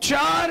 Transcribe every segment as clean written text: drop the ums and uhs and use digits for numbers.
4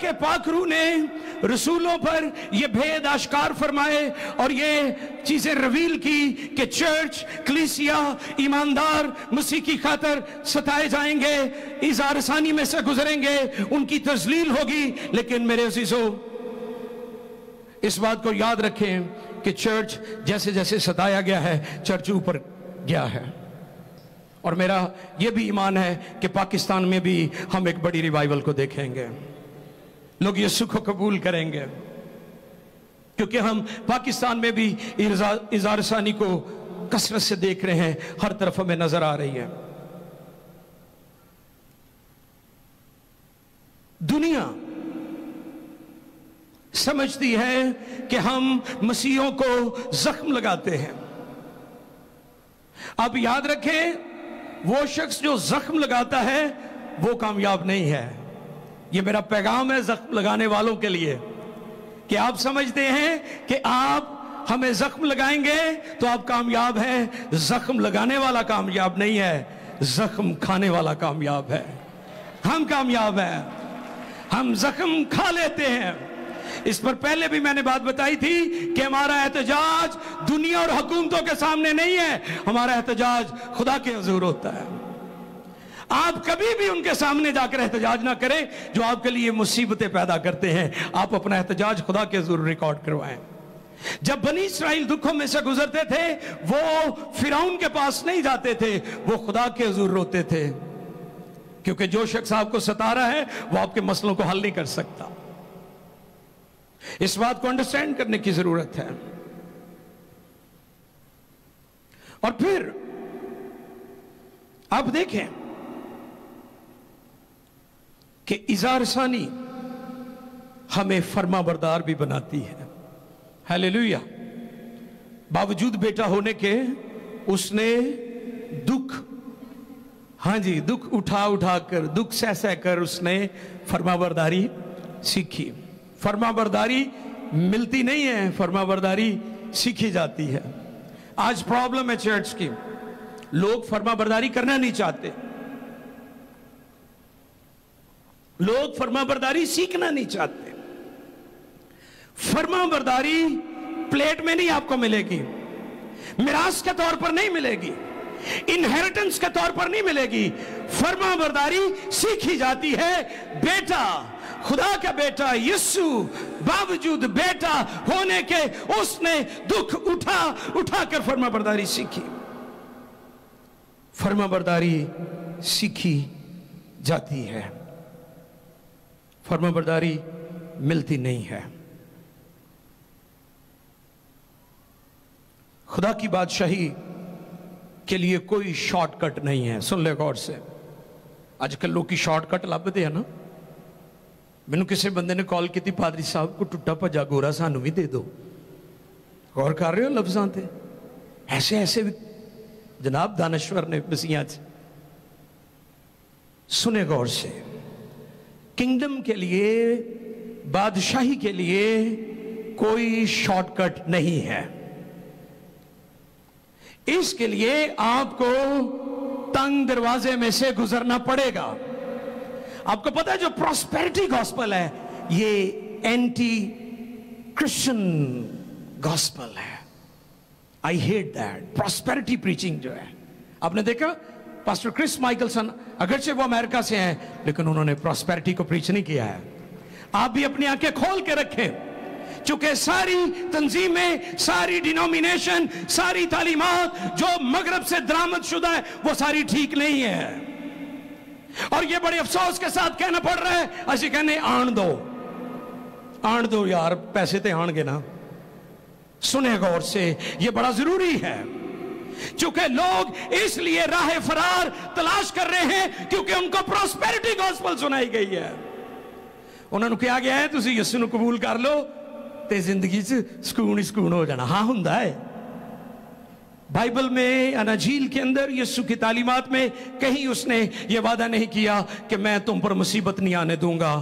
کے پاک روح نے رسولوں پر یہ بھید آشکار فرمائے اور یہ چیزیں ریویل کی کہ چرچ، کلیسیا، ایماندار مسیح کی خاطر ستائے جائیں گے، اظہار ثانی میں سے گزریں گے، ان کی تذلیل ہوگی. لیکن میرے عزیزو، اس بات کو یاد رکھیں کہ چرچ جیسے جیسے ستایا گیا ہے، چرچ اوپر گیا ہے. اور میرا یہ بھی ایمان ہے کہ پاکستان میں بھی ہم ایک بڑی ریوائیول کو دیکھیں گے، لوگ یسوع کو قبول کریں گے، کیونکہ ہم پاکستان میں بھی اظہار ثانی کو کثرت سے دیکھ رہے ہیں، ہر طرف ہمیں نظر آ رہی ہے. دنیا سمجھتی ہے کہ ہم مسیحیوں کو زخم لگاتے ہیں. اب یاد رکھیں، وہ شخص جو زخم لگاتا ہے وہ کامیاب نہیں ہے. یہ میرا پیغام ہے زخم لگانے والوں کے لیے کہ آپ سمجھتے ہیں کہ آپ ہمیں زخم لگائیں گے تو آپ کامیاب ہیں. زخم لگانے والا کامیاب نہیں ہے، زخم کھانے والا کامیاب ہے. ہم کامیاب ہیں، ہم زخم کھا لیتے ہیں. اس پر پہلے بھی میں نے بات بتائی تھی کہ ہمارا احتجاج دنیا اور حکومتوں کے سامنے نہیں ہے، ہمارا احتجاج خدا کے حضور ہوتا ہے. آپ کبھی بھی ان کے سامنے جا کر احتجاج نہ کریں جو آپ کے لیے مصیبتیں پیدا کرتے ہیں. آپ اپنا احتجاج خدا کے حضور ریکارڈ کروائیں. جب بنی اسرائیل دکھوں میں سے گزرتے تھے، وہ فرعون کے پاس نہیں جاتے تھے، وہ خدا کے حضور روتے تھے، کیونکہ جو شخص آپ کو ستا رہا ہے وہ آپ کے مسئلوں کو حل نہیں کر سکتا. اس بات کو انڈرسٹینڈ کرنے کی ضرورت ہے. اور پھر آپ دیکھیں کہ اظہار ثانی ہمیں فرما بردار بھی بناتی ہے. ہیلیلویا. باوجود بیٹا ہونے کے اس نے دکھ اٹھا کر، دکھ سہ کر اس نے فرما برداری سیکھی. فرما برداری ملتی نہیں ہے، فرما برداری سیکھی جاتی ہے. آج پرابلم ہے چرچ کی، لوگ فرما برداری کرنا نہیں چاہتے، لوگ فرما برداری سیکھنا نہیں چاہتے. فرما برداری پلیٹ میں نہیں آپ کو ملے گی، میراث کے طور پر نہیں ملے گی، انہیریٹنس کے طور پر نہیں ملے گی. فرما برداری سیکھی جاتی ہے. بیٹا، خدا کا بیٹا یسوع باوجود بیٹا ہونے کے اس نے دکھ اٹھا کر فرما برداری سیکھی. فرما برداری سیکھی جاتی ہے، فرما برداری ملتی نہیں ہے. خدا کی بادشاہی کے لیے کوئی شارٹ کٹ نہیں ہے. سن لے غور سے. آج کل لوگ کی شارٹ کٹ لبتے ہیں نا. میں نے کسی بندے نے کال کی تھی، پادری صاحب کو ٹوٹا پجا گورا سانو بھی دے دو. غور کر رہے ہو لفظاں تے؟ ایسے بھی جناب دانشور نے مسیحاں چ. سنے غور سے. کنگڈم کے لیے، بادشاہی کے لیے کوئی شارٹ کٹ نہیں ہے. اس کے لیے آپ کو تنگ دروازے میں سے گزرنا پڑے گا. آپ کو پتا ہے جو پراسپیرٹی گاسپل ہے یہ اینٹی کرسچن گاسپل ہے. I hate that. Prosperity preaching جو ہے، آپ نے دیکھا پاسٹر کرس مائیکلسن، اگرچہ وہ امریکہ سے ہیں لیکن انہوں نے پراسپیرٹی کو پریچ نہیں کیا ہے. آپ بھی اپنی آنکھیں کھول کے رکھیں، چونکہ ساری تنظیمیں، ساری ڈینومینیشن، ساری تعلیمات جو مغرب سے درآمد شدہ ہے وہ ساری ٹھیک نہیں ہے. اور یہ بڑے افسوس کے ساتھ کہنا پڑ رہا ہے، ایسے کہنے آن دو یار، پیسے تے آن گے نا. سنیں غور سے، یہ بڑا ضروری ہے، چونکہ لوگ اس لیے راہ فرار تلاش کر رہے ہیں کیونکہ ان کو پراسپیرٹی گاسپل سنائی گئی ہے. انہوں نے کہا گیا ہے تسی یسوع نو قبول کر لو تے زندگی سے سکون ہو جانا. ہاں ہوندا ہے. بائبل میں، اناجیل کے اندر، یسوع کی تعلیمات میں کہیں اس نے یہ وعدہ نہیں کیا کہ میں تم پر مصیبت نہیں آنے دوں گا.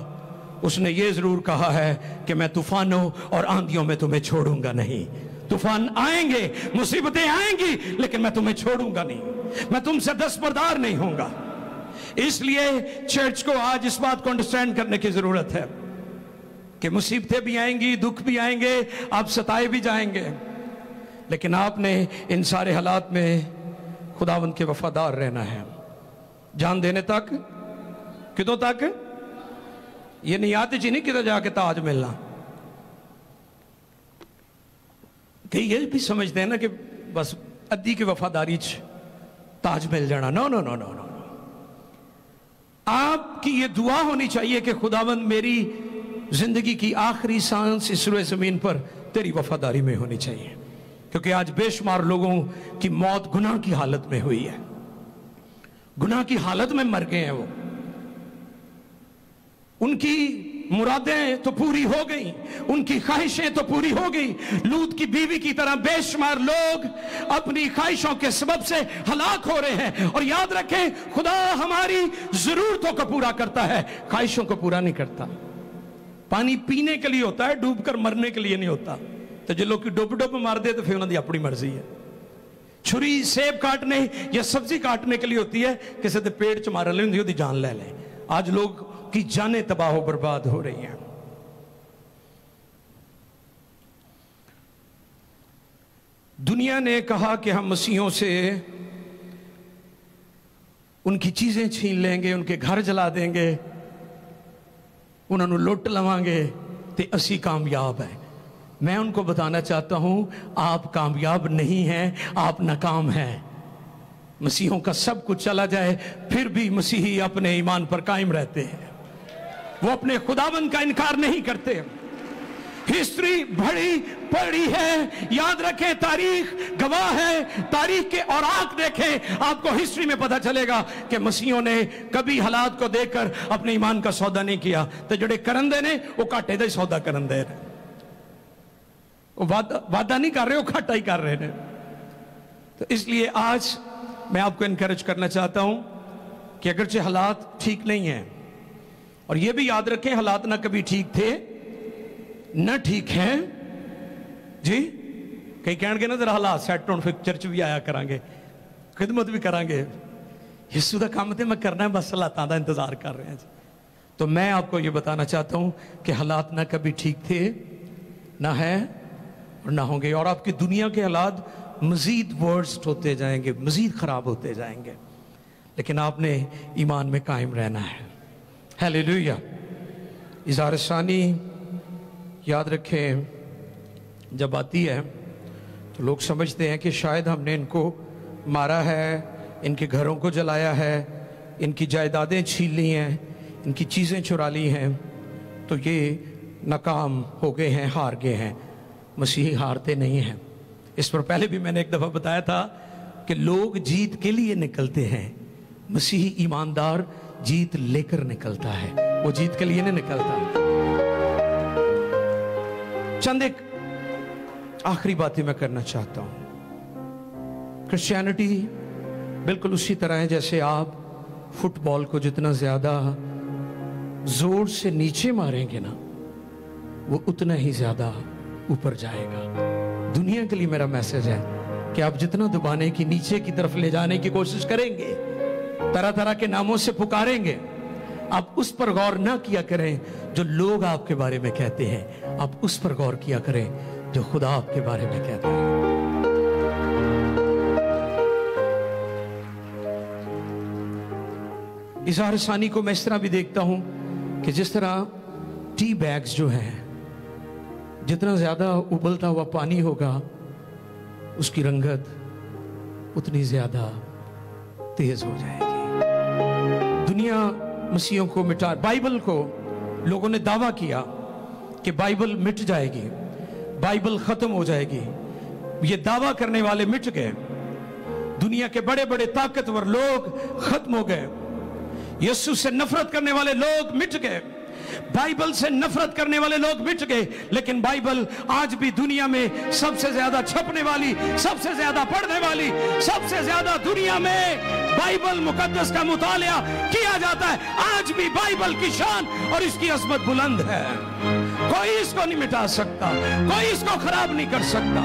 اس نے یہ ضرور کہا ہے کہ میں طوفانوں اور آندھیوں میں تمہیں چھوڑوں گا نہیں. طوفان آئیں گے، مصیبتیں آئیں گی، لیکن میں تمہیں چھوڑوں گا نہیں، میں تم سے دستبردار نہیں ہوں گا. اس لیے چرچ کو آج اس بات کو انڈرسٹینڈ کرنے کی ضرورت ہے کہ مصیبتیں بھی آئیں گی، دکھ بھی آئیں گے، آپ ستائے بھی جائیں گے، لیکن آپ نے ان سارے حالات میں خداوند کے وفادار رہنا ہے، جان دینے تک۔ کدوں تک؟ یہ نہیں آتے جی نہیں کدھر جا کے تاج ملنا۔ کہ یہ بھی سمجھتے ہیں نا کہ بس ادھی کی وفاداری تاج مل جانا۔ نو نو نو نو نو، آپ کی یہ دعا ہونی چاہیے کہ خداوند میری زندگی کی آخری سانس اس روئے زمین پر تیری وفاداری میں ہونی چاہیے، کیونکہ آج بے شمار لوگوں کی موت گناہ کی حالت میں ہوئی ہے، گناہ کی حالت میں مر گئے ہیں، وہ ان کی مرادیں تو پوری ہو گئیں، ان کی خواہشیں تو پوری ہو گئی۔ لوط کی بیوی کی طرح بے شمار لوگ اپنی خواہشوں کے سبب سے ہلاک ہو رہے ہیں۔ اور یاد رکھیں، خدا ہماری ضرورتوں کو پورا کرتا ہے، خواہشوں کو پورا نہیں کرتا۔ پانی پینے کے لیے ہوتا ہے، ڈوب کر مرنے کے لیے نہیں ہوتا۔ تو جو لوگ ڈوب ڈوب مار دے تو پھر انہوں نے اپنی مرضی ہے۔ چھری سیب کاٹنے یا سبزی کاٹنے کے لیے ہوتی ہے، کسی دے پیٹ چ مار لیں دی جان لے لیں۔ آج لوگ کی جانیں تباہ و برباد ہو رہی ہیں۔ دنیا نے کہا کہ ہم مسیحوں سے ان کی چیزیں چھین لیں گے، ان کے گھر جلا دیں گے، انہوں نے لوٹ لواں گے تے اسی کامیاب ہیں۔ میں ان کو بتانا چاہتا ہوں، آپ کامیاب نہیں ہیں، آپ ناکام ہیں۔ مسیحوں کا سب کچھ چلا جائے پھر بھی مسیحی اپنے ایمان پر قائم رہتے ہیں، وہ اپنے خداوند کا انکار نہیں کرتے۔ ہسٹری بڑی پڑی ہے، یاد رکھیں، تاریخ گواہ ہے، تاریخ کے اوراق دیکھیں، آپ کو ہسٹری میں پتہ چلے گا کہ مسیحوں نے کبھی حالات کو دیکھ کر اپنے ایمان کا سودا نہیں کیا۔ تو جڑے کرندے نے وہ کاٹے دے سودا کرندے نے، وہ وعدہ نہیں کر رہے، وہ کھاٹا ہی کر رہے ہیں۔ تو اس لیے آج میں آپ کو انکریج کرنا چاہتا ہوں کہ اگرچہ حالات ٹھیک نہیں ہیں، اور یہ بھی یاد رکھیں حالات نہ کبھی ٹھیک تھے نہ ٹھیک ہیں جی، کئی کہن گے نا ذرا حالات سیٹ ہون پھر چرچ بھی آیا کریں گے، خدمت بھی کریں گے، یسوع دا کام تے میں کرنا ہے، بس حالاتاں دا انتظار کر رہے ہیں جی۔ تو میں آپ کو یہ بتانا چاہتا ہوں کہ حالات نہ کبھی ٹھیک تھے نہ ہیں اور نہ ہوں گے، اور آپ کی دنیا کے حالات مزید ورسٹ ہوتے جائیں گے، مزید خراب ہوتے جائیں گے، لیکن آپ نے ایمان میں قائم رہنا ہے۔ ہیلیلویا۔ اظہار ثانی یاد رکھیں جب آتی ہے تو لوگ سمجھتے ہیں کہ شاید ہم نے ان کو مارا ہے، ان کے گھروں کو جلایا ہے، ان کی جائیدادیں چھین لی ہیں، ان کی چیزیں چرا لی ہیں، تو یہ ناکام ہو گئے ہیں، ہار گئے ہیں۔ مسیحی ہارتے نہیں ہیں۔ اس پر پہلے بھی میں نے ایک دفعہ بتایا تھا کہ لوگ جیت کے لیے نکلتے ہیں، مسیحی ایماندار جیت لے کر نکلتا ہے، وہ جیت کے لیے نہیں نکلتا۔ چند ایک آخری باتیں میں کرنا چاہتا ہوں۔ کرسچینٹی بالکل اسی طرح ہے جیسے آپ فٹ بال کو جتنا زیادہ زور سے نیچے ماریں گے نا، وہ اتنا ہی زیادہ اوپر جائے گا۔ دنیا کے لیے میرا میسج ہے کہ آپ جتنا دبانے کی نیچے کی طرف لے جانے کی کوشش کریں گے، طرح طرح کے ناموں سے پکاریں گے، آپ اس پر غور نہ کیا کریں جو لوگ آپ کے بارے میں کہتے ہیں، آپ اس پر غور کیا کریں جو خدا آپ کے بارے میں کہتا ہے۔ اظہار ثانی کو میں اس طرح بھی دیکھتا ہوں کہ جس طرح ٹی بیگز جو ہیں، جتنا زیادہ ابلتا ہوا پانی ہوگا اس کی رنگت اتنی زیادہ تیز ہو جائے گی۔ دنیا مسیحوں کو مٹا، بائبل کو لوگوں نے دعویٰ کیا کہ بائبل مٹ جائے گی، بائبل ختم ہو جائے گی، یہ دعویٰ کرنے والے مٹ گئے، دنیا کے بڑے بڑے طاقتور لوگ ختم ہو گئے، یسوع سے نفرت کرنے والے لوگ مٹ گئے، بائبل سے نفرت کرنے والے لوگ مٹ گئے، لیکن بائبل آج بھی دنیا میں سب سے زیادہ چھپنے والی، سب سے زیادہ پڑھنے والی، سب سے زیادہ دنیا میں بائبل مقدس کا مطالعہ کیا جاتا ہے۔ آج بھی بائبل کی شان اور اس کی عظمت بلند ہے، کوئی اس کو نہیں مٹا سکتا، کوئی اس کو خراب نہیں کر سکتا۔